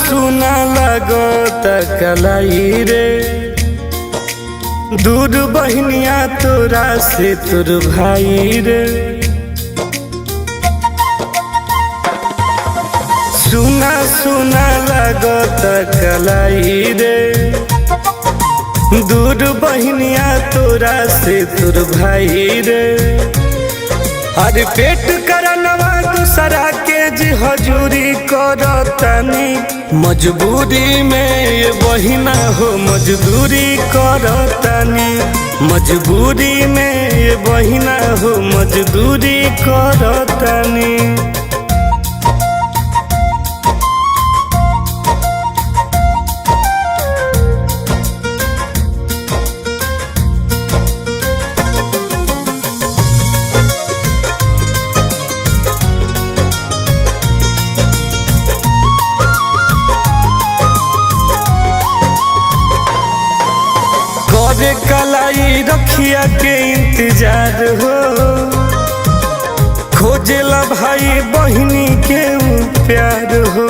सुना लगत कलाई रे, दूर बहनिया तोरा से तोर भाई रे। सुना सुना लगत कलाई रे, दूर बहनिया तोरा से तोर भाई रे। अरे पेट करनवा दूसरा के जी हजूरी करतनी, मजबूरी में ये बहिना हो मजदूरी करतनी। मजबूरी में ये बहिना हो मजदूरी करतनी। करे कलाई रखिया के इंतजार हो, खोजेला भाई बहिनी के प्यार हो।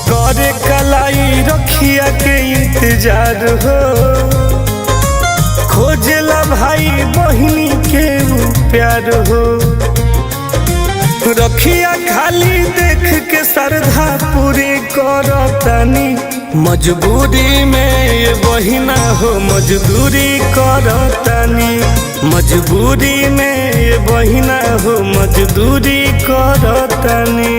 करे कलाई रखिया के इंतजार हो, खोजेला भाई बहिनी के प्यार हो। रखिया खाली देख के श्रद्धा पूरी करतनी, मजबूरी में ये बहिना हो मजदूरी करतनी। मजबूरी में ये बहिना हो मजदूरी करतनी।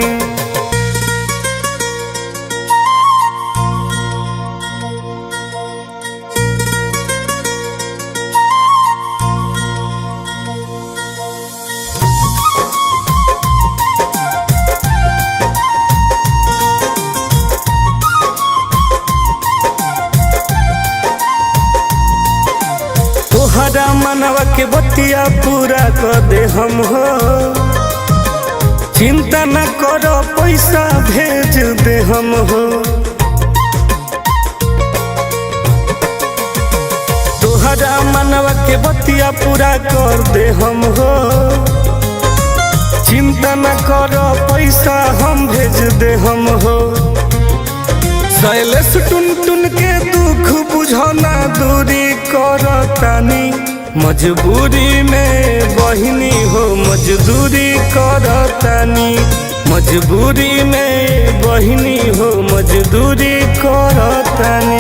तोहरा मनवा के बतिया पूरा कर दे हम हो, चिंता न करो पैसा भेज दे हम हो। तोहरा मनवा के बतिया पूरा कर दे हम हो, चिंता न करो पैसा हम भेज दे हम हो। शैलेश टुन टुन के दुख बुझना दूरी करतनी, मजबूरी में बहिनी हो मजदूरी करतनी। मजबूरी में बहिनी हो मजदूरी करतनी।